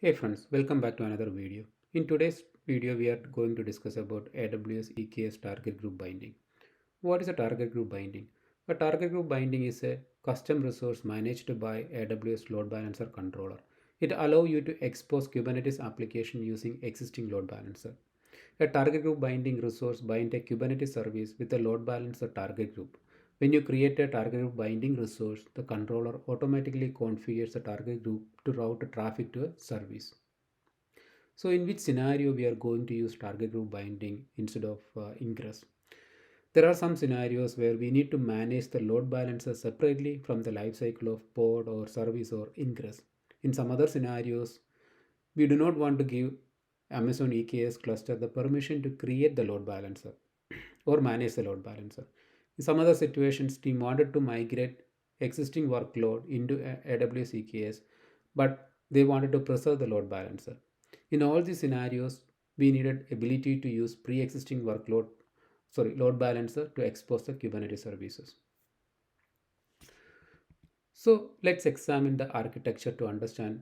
Hey friends, welcome back to another video. In today's video, we are going to discuss about AWS EKS Target Group Binding. What is a Target Group Binding? A Target Group Binding is a custom resource managed by AWS Load Balancer Controller. It allows you to expose Kubernetes application using existing load balancer. A target group binding resource binds a Kubernetes service with a load balancer target group. When you create a target group binding resource, the controller automatically configures the target group to route traffic to a service. So in which scenario we are going to use target group binding instead of ingress? There are some scenarios where we need to manage the load balancer separately from the lifecycle of pod or service or ingress. In some other scenarios, we do not want to give Amazon EKS cluster the permission to create the load balancer or manage the load balancer. In some other situations, team wanted to migrate existing workload into AWS EKS, but they wanted to preserve the load balancer. In all these scenarios, we needed ability to use pre-existing load balancer to expose the Kubernetes services. So let's examine the architecture to understand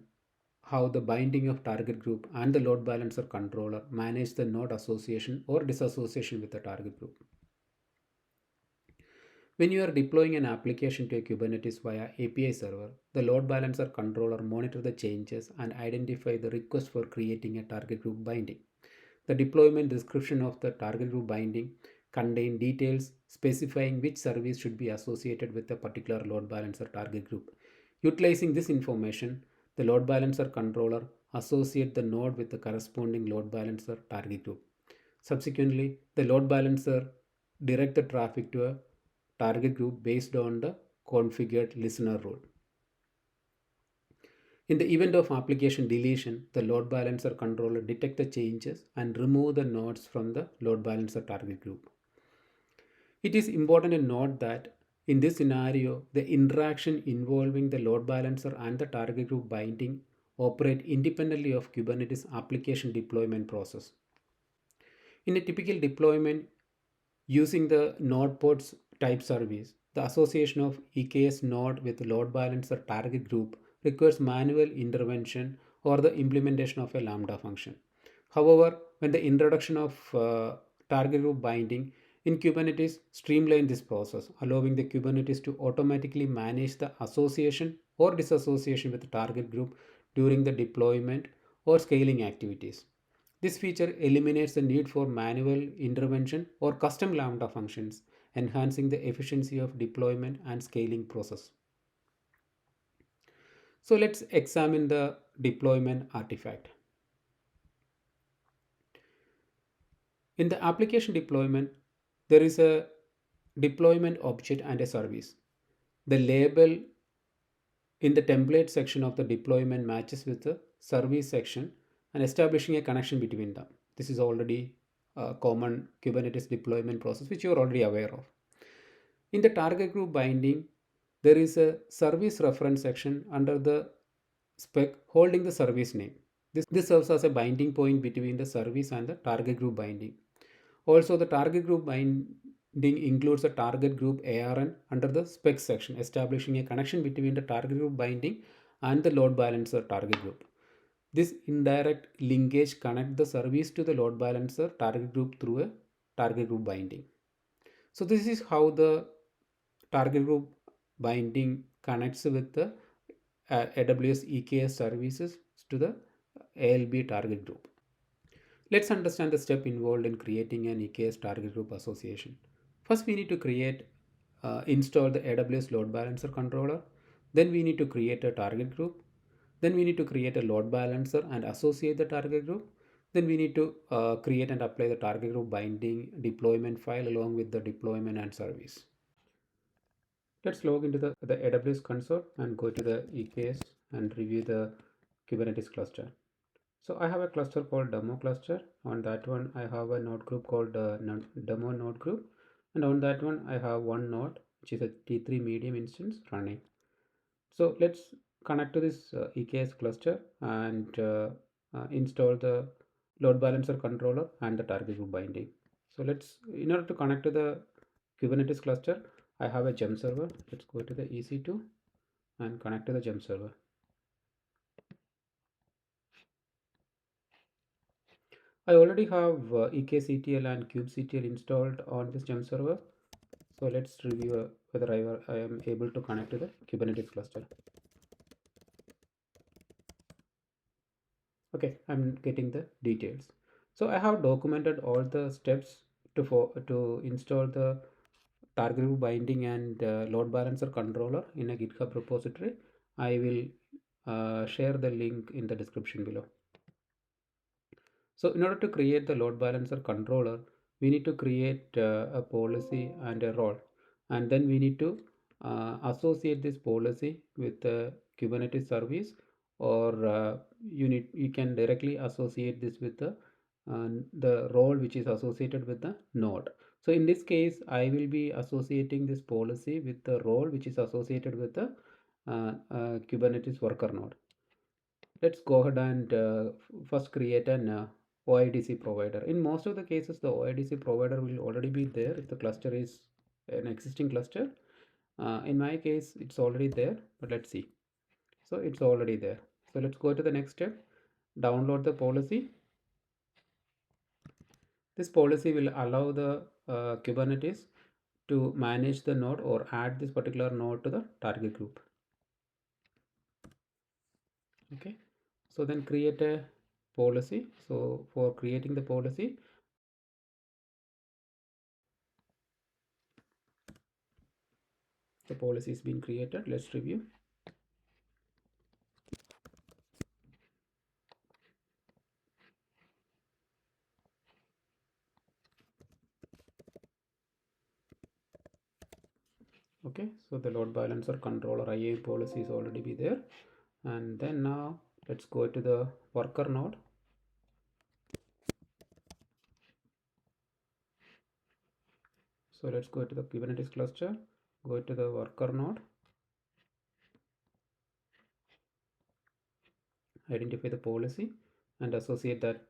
how the binding of target group and the load balancer controller manage the node association or disassociation with the target group. When you are deploying an application to a Kubernetes via API server, the load balancer controller monitors the changes and identify the request for creating a target group binding. The deployment description of the target group binding contain details specifying which service should be associated with a particular load balancer target group. Utilizing this information, the load balancer controller associates the node with the corresponding load balancer target group. Subsequently, the load balancer directs the traffic to a target group based on the configured listener role. In the event of application deletion, the load balancer controller detects the changes and remove the nodes from the load balancer target group. It is important to note that in this scenario, the interaction involving the load balancer and the target group binding operate independently of Kubernetes application deployment process. In a typical deployment using the node pods type service, the association of EKS node with load balancer target group requires manual intervention or the implementation of a Lambda function. However, when the introduction of target group binding in Kubernetes streamline this process, allowing the Kubernetes to automatically manage the association or disassociation with the target group during the deployment or scaling activities. This feature eliminates the need for manual intervention or custom Lambda functions, enhancing the efficiency of deployment and scaling process. So let's examine the deployment artifact. In the application deployment, there is a deployment object and a service. The label in the template section of the deployment matches with the service section and establishing a connection between them. This is already a common Kubernetes deployment process which you are already aware of. In the target group binding, there is a service reference section under the spec holding the service name. This serves as a binding point between the service and the target group binding. Also, the target group binding includes a target group ARN under the specs section, establishing a connection between the target group binding and the load balancer target group. This indirect linkage connects the service to the load balancer target group through a target group binding. So this is how the target group binding connects with the AWS EKS services to the ALB target group. Let's understand the step involved in creating an EKS target group association. First, we need to install the AWS load balancer controller. Then we need to create a target group. Then we need to create a load balancer and associate the target group. Then we need to create and apply the target group binding deployment file along with the deployment and service. Let's log into the AWS console and go to the EKS and review the Kubernetes cluster. So I have a cluster called demo cluster. On that one, I have a node group called demo node group. And on that one, I have one node, which is a T3 medium instance running. So let's connect to this EKS cluster and install the load balancer controller and the target group binding. So in order to connect to the Kubernetes cluster, I have a gem server. Let's go to the EC2 and connect to the gem server. I already have EKCTL and kubectl installed on this gem server. So let's review whether I am able to connect to the Kubernetes cluster. Okay, I'm getting the details. So I have documented all the steps to install the target group binding and load balancer controller in a GitHub repository. I will share the link in the description below. So in order to create the load balancer controller, we need to create a policy and a role, and then we need to associate this policy with the Kubernetes service, or you can directly associate this with the role which is associated with the node. So in this case, I will be associating this policy with the role which is associated with the Kubernetes worker node. Let's go ahead and first create an OIDC provider. In most of the cases, the OIDC provider will already be there if the cluster is an existing cluster. In my case, it's already there, but let's see. So it's already there. So let's go to the next step. Download the policy. This policy will allow the Kubernetes to manage the node or add this particular node to the target group. Okay, so then create a policy. So for creating the policy, the policy is being created. Let's review. Okay, so the load balancer controller IA policy is already be there, and then now let's go to the worker node. So let's go to the Kubernetes cluster, go to the worker node, identify the policy and associate that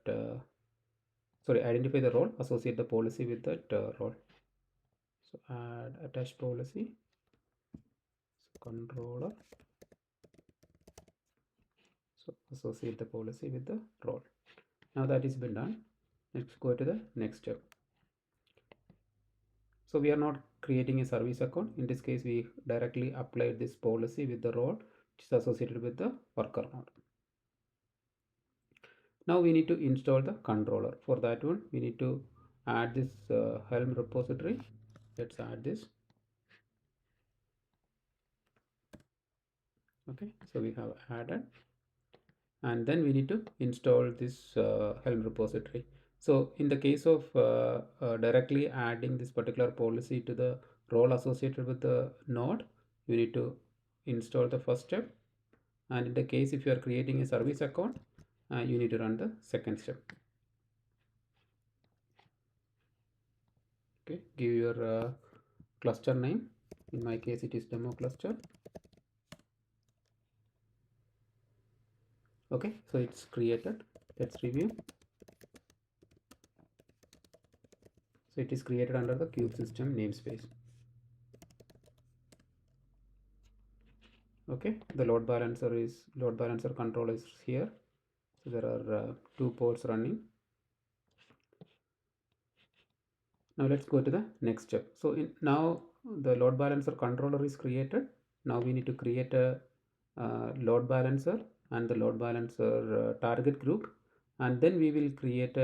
identify the role, associate the policy with that role. So add attach policy, so controller, so associate the policy with the role. Now that is been done, let's go to the next step. So we are not creating a service account. In this case, we directly applied this policy with the role which is associated with the worker node. Now we need to install the controller. For that one, we need to add this Helm repository. Let's add this. Okay, so we have added, and then we need to install this Helm repository. So in the case of directly adding this particular policy to the role associated with the node, you need to install the first step, and in the case if you are creating a service account, you need to run the second step. Okay, give your cluster name. In my case it is demo cluster. Okay, so it's created. Let's review. So it is created under the kube system namespace. Okay, the load balancer control is here. So there are two ports running. Now let's go to the next step. So now the load balancer controller is created. Now we need to create a load balancer and the load balancer target group, and then we will create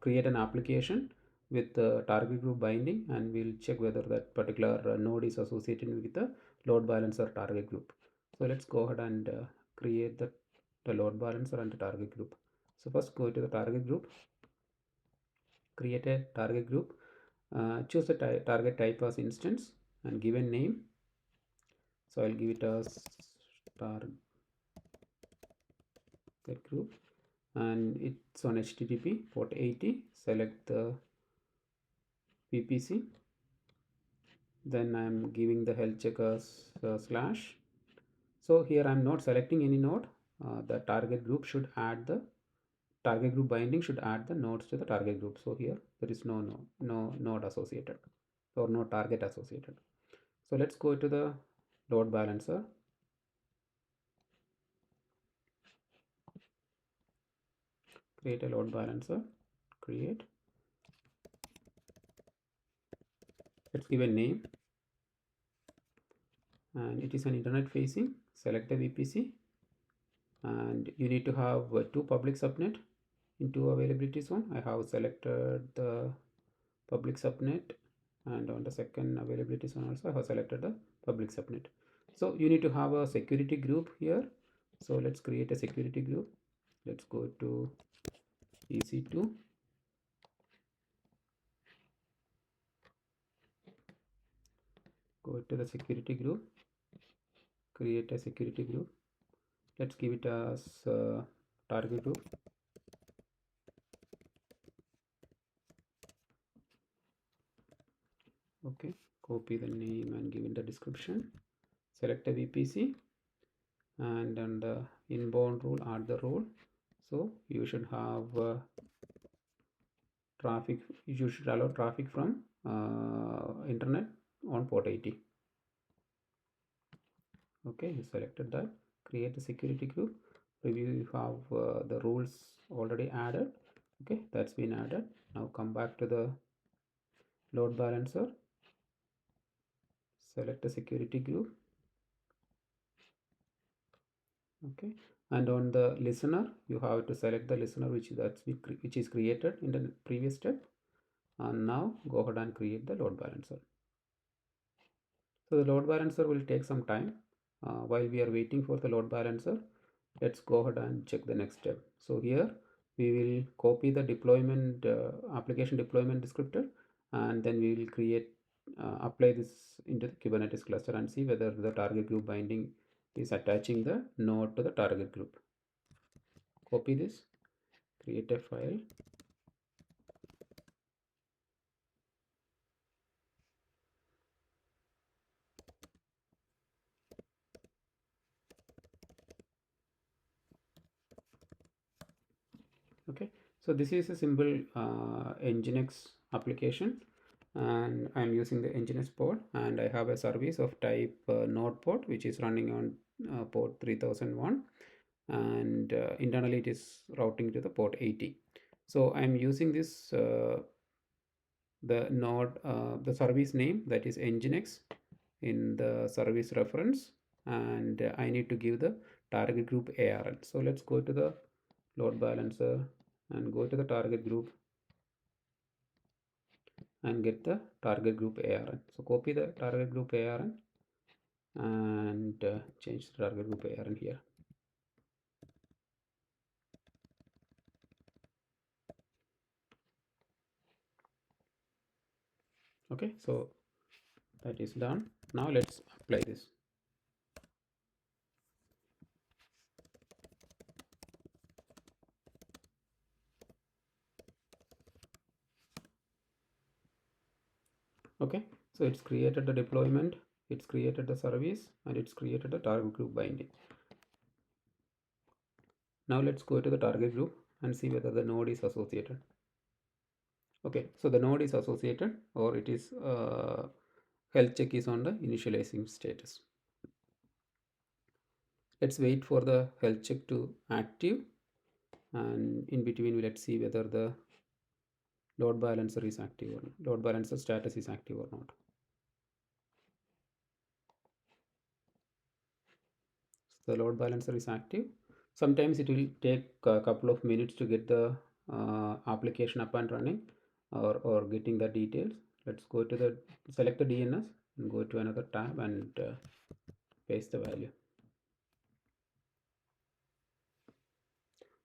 create an application with the target group binding, and we'll check whether that particular node is associated with the load balancer target group. So let's go ahead and create the load balancer and the target group. So first go to the target group, create a target group, choose a target type as instance and give a name. So I'll give it as target group, and it's on HTTP port 80. Select the VPC, then I'm giving the health check as slash. So here I'm not selecting any node. The target group should add the target group binding should add the nodes to the target group. So here there is no node associated or no target associated. So let's go to the load balancer. create a load balancer, create. Let's give a name, and it is an internet facing. Select the VPC, and you need to have two public subnet in two availability zone. I have selected the public subnet, and on the second availability zone also I have selected the public subnet. So you need to have a security group here. So let's create a security group. Let's go to EC2, go to the security group, create a security group. Let's give it as target group. Okay, copy the name and give in the description. Select a VPC, and on the inbound rule add the role. So you should have traffic, you should allow traffic from internet on port 80. Okay, you selected that. Create a security group. Review, you have the rules already added. Okay, that's been added. Now come back to the load balancer, select a security group. Okay, and on the listener you have to select the listener which is created in the previous step, and now go ahead and create the load balancer. So the load balancer will take some time. While we are waiting for the load balancer, let's go ahead and check the next step. So here we will copy the deployment application deployment descriptor, and then we will create apply this into the Kubernetes cluster and see whether the target group binding is attaching the node to the target group. Copy this, create a file. Okay, so this is a simple Nginx application, and I'm using the Nginx port, and I have a service of type node port which is running on port 3001, and internally it is routing to the port 80. So I'm using this the node the service name, that is Nginx, in the service reference, and I need to give the target group ARN. So let's go to the load balancer and go to the target group and get the target group ARN. So copy the target group ARN and change the target group ARN here. Okay, so that is done. Now let's apply this. Okay, so it's created the deployment, it's created the service, and it's created the target group binding. Now let's go to the target group and see whether the node is associated. Okay, so the node is associated, or it is health check is on the initializing status. Let's wait for the health check to active, and in between let's see whether the load balancer is active or not. Load balancer status is active or not. So the load balancer is active. Sometimes it will take a couple of minutes to get the application up and running, or getting the details. Let's go to the select the DNS and go to another tab and paste the value.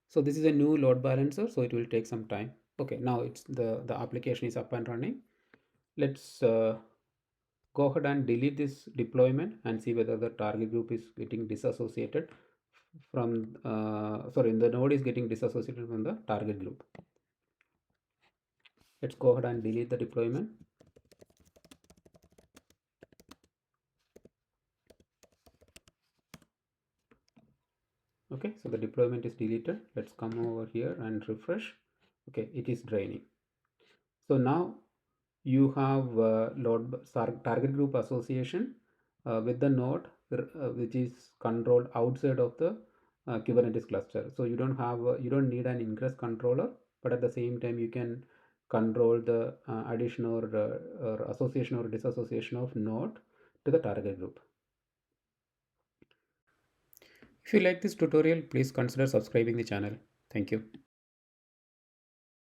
So this is a new load balancer, so it will take some time. Okay, now it's the application is up and running. Let's go ahead and delete this deployment and see whether the target group is getting disassociated from the node is getting disassociated from the target group. Let's go ahead and delete the deployment. Okay, so the deployment is deleted. Let's come over here and refresh. Okay, it is draining. So now you have target group association with the node which is controlled outside of the Kubernetes cluster. So you don't need an ingress controller, but at the same time you can control the addition or association or disassociation of node to the target group. If you like this tutorial, please consider subscribing the channel. Thank you.